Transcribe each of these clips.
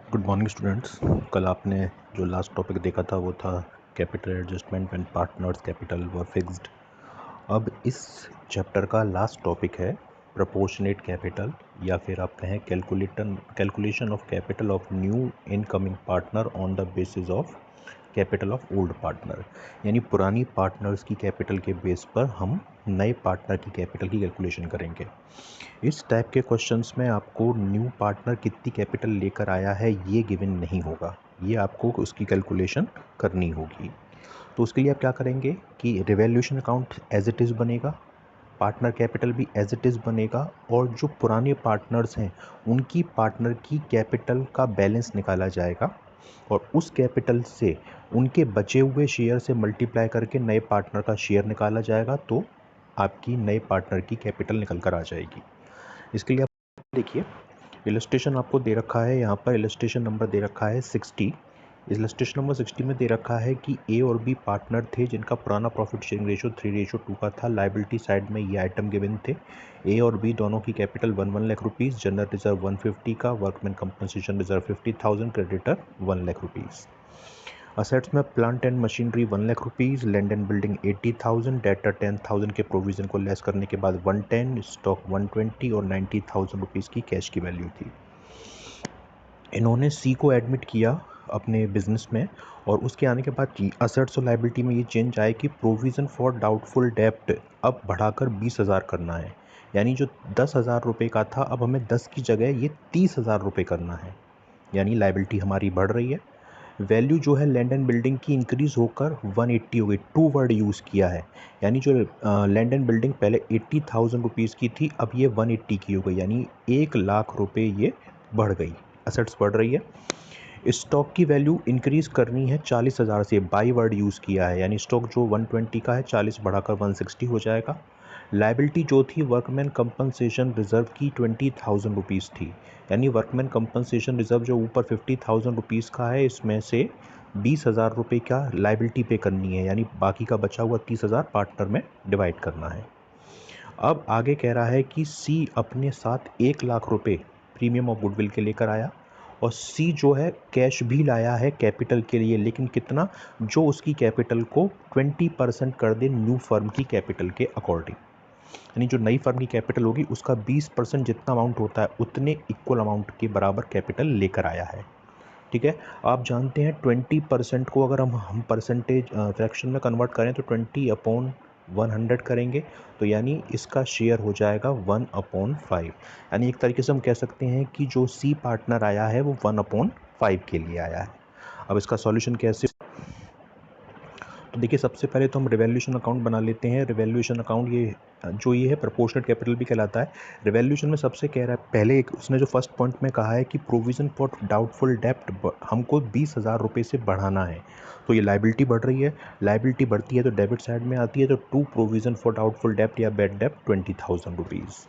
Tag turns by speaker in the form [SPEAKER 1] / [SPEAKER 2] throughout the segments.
[SPEAKER 1] Good morning students. कल आपने जो लास्ट टॉपिक देखा था वो था capital adjustment when partners capital were fixed. अब इस चैप्टर का लास्ट टॉपिक है प्रोपोर्शनेट कैपिटल, या फिर आप कहें calculation of capital of new incoming partner on the basis of capital of old partner. यानी पुरानी पार्टनर्स की कैपिटल के बेस पर हम नए पार्टनर की कैपिटल की कैलकुलेशन करेंगे। इस टाइप के क्वेश्चंस में आपको न्यू पार्टनर कितनी कैपिटल लेकर आया है ये गिवन नहीं होगा, ये आपको उसकी कैलकुलेशन करनी होगी। तो उसके लिए आप क्या करेंगे कि revaluation account as it is बनेगा, पार्टनर कैपिटल भी एज इट इज़ बनेगा, और जो पुराने पार्टनर्स हैं उनकी पार्टनर की कैपिटल का बैलेंस निकाला जाएगा और उस कैपिटल से उनके बचे हुए शेयर से मल्टीप्लाई करके नए पार्टनर का शेयर निकाला जाएगा, तो आपकी नए पार्टनर की कैपिटल निकल कर आ जाएगी। इसके लिए आप देखिए इलस्ट्रेशन आपको दे रखा है, यहाँ पर इलस्ट्रेशन नंबर दे रखा है 60। इलस्ट्रेशन नंबर 60 में दे रखा है कि ए और बी पार्टनर थे जिनका पुराना प्रॉफिट शेयरिंग रेशियो 3:2 का था। लाइबिलिटी साइड में ये आइटम गिवन थे। ए और बी दोनों की capital 1 lakh rupees, general reserve 150 का, workman compensation reserve 50,000, creditor 1 lakh rupees. Assets में plant and machinery 1 lakh rupees, land and building 80,000, debtor 10,000 के प्रोविज़न को लेस करने के बाद 110, स्टॉक 120 और 90,000 रुपीज़ की कैश की वैल्यू थी। इन्होंने सी को एडमिट किया अपने बिजनेस में, और उसके आने के बाद असेट्स और लाइबिलिटी में ये चेंज आए कि प्रोविज़न फॉर डाउटफुल डेप्ट अब बढ़ाकर 20,000 करना है। यानी जो 10,000 रुपये का था अब हमें 10 की जगह ये 30,000 रुपये करना है। यानी लाइबिलिटी हमारी बढ़ रही है। वैल्यू जो है लैंड एंड बिल्डिंग की इंक्रीज़ होकर 180 हो गई। टू वर्ड यूज़ किया है, यानी जो लैंड एंड बिल्डिंग पहले 80,000 रुपीज़ की थी अब ये 180 की हो गई, यानी 1 लाख रुपये ये बढ़ गई, असेट्स बढ़ रही है। स्टॉक की वैल्यू इंक्रीज़ करनी है 40,000 से, बाई वर्ड यूज़ किया है, यानी स्टॉक जो 120 का है 40 बढ़ाकर 160 हो जाएगा। लाइबिलिटी जो थी वर्कमैन कंपनसेशन रिजर्व की 20,000 रुपीज़ थी, यानी वर्कमैन कंपनसेशन रिजर्व जो ऊपर 50,000 रुपीज़ का है इसमें से 20,000 रुपये का लाइबिलिटी पे करनी है, यानी बाकी का बचा हुआ 30,000 पार्टनर में डिवाइड करना है। अब आगे कह रहा है कि सी अपने साथ 1 लाख रुपये प्रीमियम ऑफ गुडविल के लेकर आया, और सी जो है कैश भी लाया है कैपिटल के लिए, लेकिन कितना, जो उसकी कैपिटल को 20% कर दे न्यू फर्म की कैपिटल के अकॉर्डिंग। यानी जो नई फर्म की कैपिटल होगी उसका 20% जितना अमाउंट होता है उतने इक्वल अमाउंट के बराबर कैपिटल लेकर आया है। ठीक है, आप जानते हैं 20% को अगर हम परसेंटेज फ्रैक्शन में कन्वर्ट करें तो 20/100 करेंगे, तो यानी इसका शेयर हो जाएगा 1/5। यानी एक तरीके से हम कह सकते हैं कि जो सी पार्टनर आया है वो 1/5 के लिए आया है। अब इसका सॉल्यूशन कैसे, तो देखिए सबसे पहले तो हम रिवैल्यूएशन अकाउंट बना लेते हैं। रिवैल्यूएशन अकाउंट ये है प्रोपोर्शनेट कैपिटल भी कहलाता है। रिवैल्यूएशन में सबसे कह रहा है, पहले एक उसने जो फर्स्ट पॉइंट में कहा है कि प्रोविज़न फॉर डाउटफुल डेप्ट हमको 20,000 रुपये से बढ़ाना है, तो ये लाइबिलिटी बढ़ रही है। लाइबिलिटी बढ़ती है तो डेबिट साइड में आती है, तो टू प्रोविज़न फॉर डाउटफुल डेप्ट या बैड डेप्ट 20,000 रुपीज़।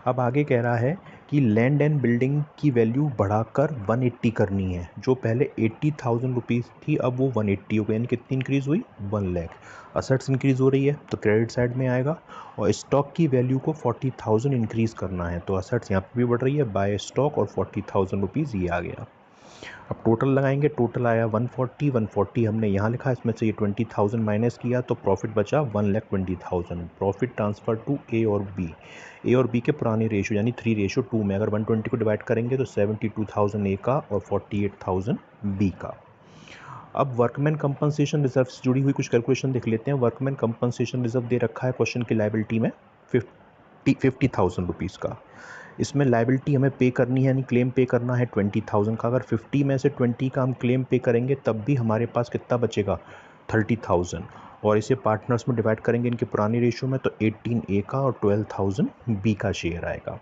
[SPEAKER 1] अब आगे कह रहा है कि लैंड एंड बिल्डिंग की वैल्यू बढ़ाकर 180 करनी है। जो पहले 80,000 रुपीज़ थी अब वो 180 हो गई, यानी कितनी इंक्रीज़ हुई, 1 लाख। असेट्स इंक्रीज़ हो रही है तो क्रेडिट साइड में आएगा, और स्टॉक की वैल्यू को 40,000 इंक्रीज़ करना है, तो असेट्स यहाँ पर भी बढ़ रही है बाय स्टॉक, और 40,000 रुपीज़ ये आ गया। अब टोटल लगाएंगे, टोटल आया 140 हमने यहाँ लिखा, इसमें से ये 20,000 माइनस किया तो प्रॉफिट बचा 1,20,000। प्रॉफिट ट्रांसफ़र टू ए और बी। ए और बी के पुराने रेशियो यानी 3:2 में अगर 120 को डिवाइड करेंगे तो 72,000 ए का और 48,000 बी का। अब वर्कमैन कंपनसेशन रिजर्व से जुड़ी हुई कुछ कैलकुलेशन देख लेते हैं। वर्कमैन कंपनसेशन रिजर्व दे रखा है क्वेश्चन की लाइबिलिटी में 50,000 रुपीज़ का। इसमें लाइबिलिटी हमें पे करनी है, यानी क्लेम पे करना है 20,000 का। अगर 50 में से 20 का हम क्लेम पे करेंगे तब भी हमारे पास कितना बचेगा, 30,000, और इसे पार्टनर्स में डिवाइड करेंगे इनके पुरानी रेशियो में, तो 18 ए का और 12,000 बी का शेयर आएगा।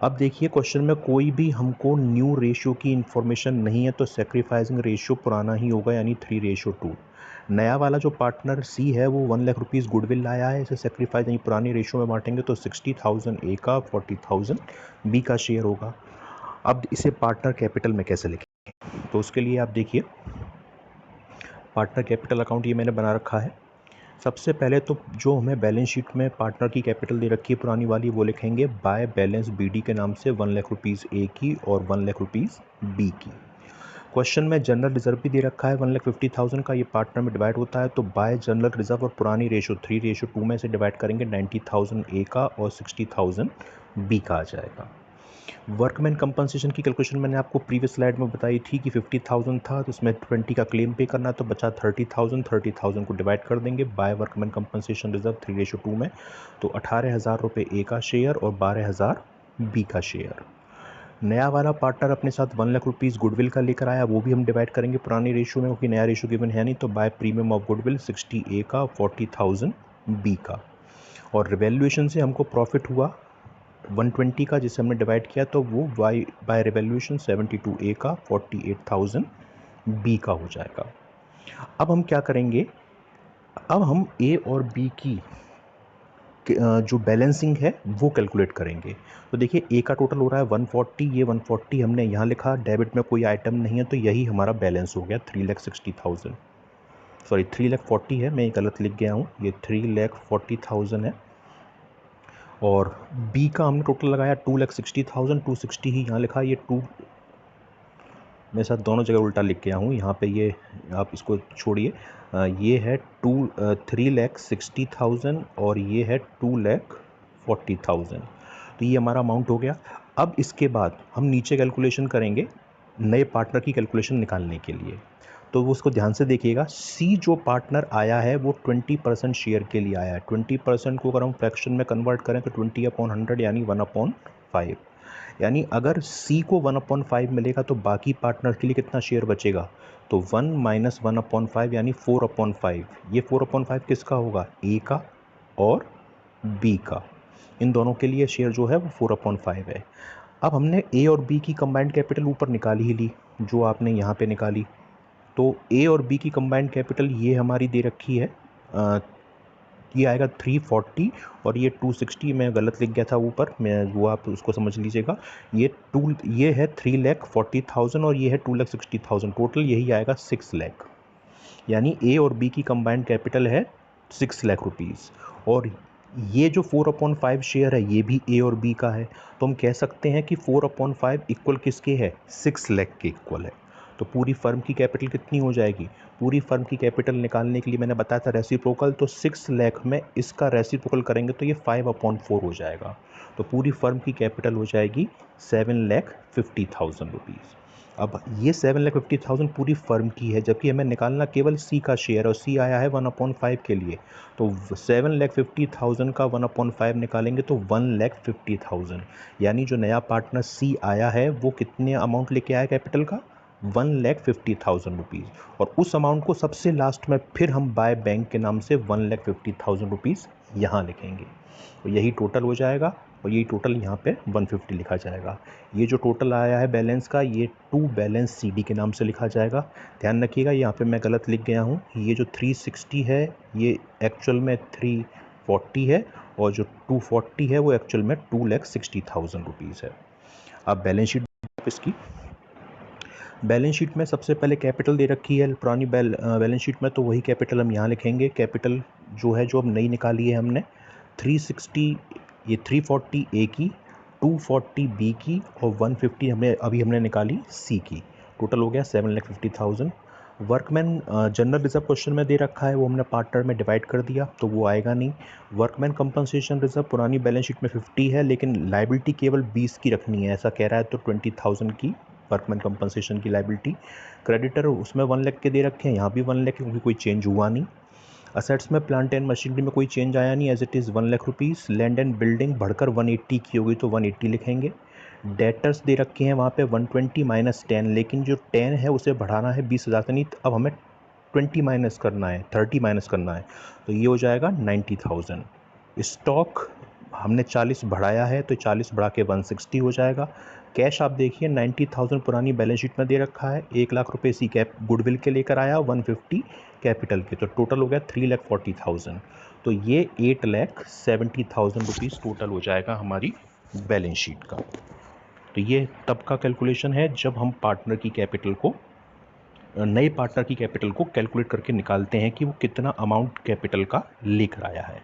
[SPEAKER 1] अब देखिए क्वेश्चन में कोई भी हमको न्यू रेशियो की इन्फॉर्मेशन नहीं है, तो सेक्रीफाइसिंग रेशियो पुराना ही होगा, यानी 3:2। नया वाला जो पार्टनर सी है वो 1 लाख रुपीज़ गुडविल लाया है, इसे सेक्रीफाइस यानी पुरानी रेशियो में बांटेंगे तो 60,000 ए का, 40,000 बी का शेयर होगा। अब इसे पार्टनर कैपिटल में कैसे लिखें, तो उसके लिए आप देखिए पार्टनर कैपिटल अकाउंट ये मैंने बना रखा है। सबसे पहले तो जो हमें बैलेंस शीट में पार्टनर की कैपिटल दे रखी है पुरानी वाली, वो लिखेंगे बाय बैलेंस बीडी के नाम से 1 लाख रुपीज़ ए की और 1 लाख रुपीज़ बी की। क्वेश्चन में जनरल रिजर्व भी दे रखा है 1,50,000 का, ये पार्टनर में डिवाइड होता है तो बाय जनरल रिजर्व और पुरानी रेशो 3:2 में से डिवाइड करेंगे 90,000 ए का और 60,000 बी का आ जाएगा। वर्कमैन कंपनसेशन की कैलकुलेशन मैंने आपको प्रीवियस स्लाइड में बताई थी कि 50,000 था तो इसमें 20 का क्लेम पे करना, तो बचा 30,000 को डिवाइड कर देंगे बाय वर्कमैन कंपनसेशन रिजर्व 3:2 में, तो 18,000 रुपये ए का शेयर और 12,000 बी का शेयर। नया वाला पार्टनर अपने साथ 1 लाख रुपीज़ गुडविल का लेकर आया, वो भी हम डिवाइड करेंगे पुरानी रेशियो में, क्योंकि नया रेशियो गिवन है नहीं, तो बाय प्रीमियम ऑफ गुडविल 60 ए का 40,000 बी का। और रिवैल्यूएशन से हमको प्रॉफिट हुआ 120 का, जिसे हमने डिवाइड किया तो वो बाय रिवैल्यूएशन 72 ए का 48,000 बी का हो जाएगा। अब हम क्या करेंगे, अब हम ए और बी की जो बैलेंसिंग है वो कैलकुलेट करेंगे। तो देखिए ए का टोटल हो रहा है 140, ये 140 हमने यहाँ लिखा, डेबिट में कोई आइटम नहीं है तो यही हमारा बैलेंस हो गया 3,60,000, सॉरी 3,40,000 है, मैं गलत लिख गया हूँ, ये 3,40,000 है। और बी का हमने टोटल लगाया 2,60,000, 260 ही यहाँ लिखा, ये मेरे साथ दोनों जगह उल्टा लिख गया हूँ, यहाँ पे ये आप इसको छोड़िए, ये है 3,60,000 और ये है 2,40,000, तो ये हमारा अमाउंट हो गया। अब इसके बाद हम नीचे कैलकुलेशन करेंगे नए पार्टनर की कैलकुलेशन निकालने के लिए, तो वो उसको ध्यान से देखिएगा। सी जो पार्टनर आया है वो 20% शेयर के लिए आया है। 20% को अगर हम फ्रैक्शन में कन्वर्ट करें तो 20/100 यानी 1/5, यानी अगर सी को 1/5 मिलेगा तो बाकी पार्टनर के लिए कितना शेयर बचेगा, तो 1 माइनस 1/5 यानी 4/5। ये 4/5 किसका होगा, ए का और बी का, इन दोनों के लिए शेयर जो है वो 4/5 है। अब हमने ए और बी की कंबाइंड कैपिटल ऊपर निकाली ही ली, जो आपने यहाँ पे निकाली, तो ए और बी की कंबाइंड कैपिटल ये हमारी दे रखी है, ये आएगा 340 और ये 260, मैं गलत लिख गया था ऊपर, मैं वो आप उसको समझ लीजिएगा। ये है 3,40,000 और ये है 2,60,000, टोटल यही आएगा 6 लाख, यानी ए और बी की कंबाइंड कैपिटल है 6 लाख रुपीज़। और ये जो 4/5 शेयर है ये भी ए और बी का है, तो हम कह सकते हैं कि 4/5 इक्वल किसके है, 6 लाख के इक्वल है। तो पूरी फर्म की कैपिटल कितनी हो जाएगी, पूरी फर्म की कैपिटल निकालने के लिए मैंने बताया था रेसिप्रोकल, तो 6 लाख में इसका रेसिप्रोकल करेंगे तो ये 5/4 हो जाएगा, तो पूरी फर्म की कैपिटल हो जाएगी 7,50,000 रुपीज़। अब ये 7,50,000 पूरी फर्म की है, जबकि हमें निकालना केवल सी का शेयर, और सी आया है 1/5 के लिए, तो 7,50,000 का 1/5 निकालेंगे तो 1,50,000, यानी जो नया पार्टनर सी आया है वो कितने अमाउंट लेके आया कैपिटल का, 1,50,000 रुपीज़। और उस अमाउंट को सबसे लास्ट में फिर हम बाय बैंक के नाम से 1,50,000 रुपीज़ यहाँ लिखेंगे, तो यही टोटल हो जाएगा, और यही टोटल यहाँ पे 150 लिखा जाएगा। ये जो टोटल आया है बैलेंस का, ये टू बैलेंस सीडी के नाम से लिखा जाएगा। ध्यान रखिएगा यहाँ पे मैं गलत लिख गया हूँ, ये जो 360 है ये एक्चुअल में 340 है, और जो 240 है वो एक्चुअल में 2,60,000 रुपीज़ है। अब बैलेंस शीट इसकी, बैलेंस शीट में सबसे पहले कैपिटल दे रखी है पुरानी बैलेंस शीट में, तो वही कैपिटल हम यहाँ लिखेंगे। कैपिटल जो है जो अब नई निकाली है हमने 360, ये 340 ए की, 240 बी की और 150 हमने निकाली सी की, टोटल हो गया 7,50,000। वर्कमैन जनरल रिजर्व क्वेश्चन में दे रखा है, वो हमने पार्टनर में डिवाइड कर दिया तो वो आएगा नहीं। वर्कमैन कंपनसेशन रिजर्व पुरानी बैलेंस शीट में 50 है, लेकिन लाइबिलिटी केवल 20 की रखनी है ऐसा कह रहा है, तो 20,000 की वर्कमैन कंपनसेशन की लाइबिलिटी। क्रेडिटर उसमें 1 लाख के दे रखे हैं, यहाँ भी 1 लाख, क्योंकि कोई चेंज हुआ नहीं। असेट्स में प्लांट एंड मशीनरी में कोई चेंज आया नहीं, as it is 1 lakh rupees. Land and building बढ़कर 180 की होगी तो 180 लिखेंगे। डेटर्स दे रखे हैं वहाँ पे 120 माइनस 10, लेकिन जो 10 है उसे बढ़ाना है 20,000 से, नहीं अब हमें 20 माइनस करना है, 30 माइनस करना है, तो ये हो जाएगा 90,000। स्टॉक हमने 40 बढ़ाया है तो 40 बढ़ा के 160 हो जाएगा। कैश आप देखिए 90,000 पुरानी बैलेंस शीट में दे रखा है, 1 लाख रुपये सी कैप गुडविल के लेकर आया, 150 कैपिटल के, तो टोटल हो गया 3,40,000, तो ये 8,70,000 रुपीज़ टोटल हो जाएगा हमारी बैलेंस शीट का। तो ये तब का कैलकुलेशन है जब हम पार्टनर की कैपिटल को नए पार्टनर की कैपिटल को कैलकुलेट करके निकालते हैं कि वो कितना अमाउंट कैपिटल का लेकर आया है।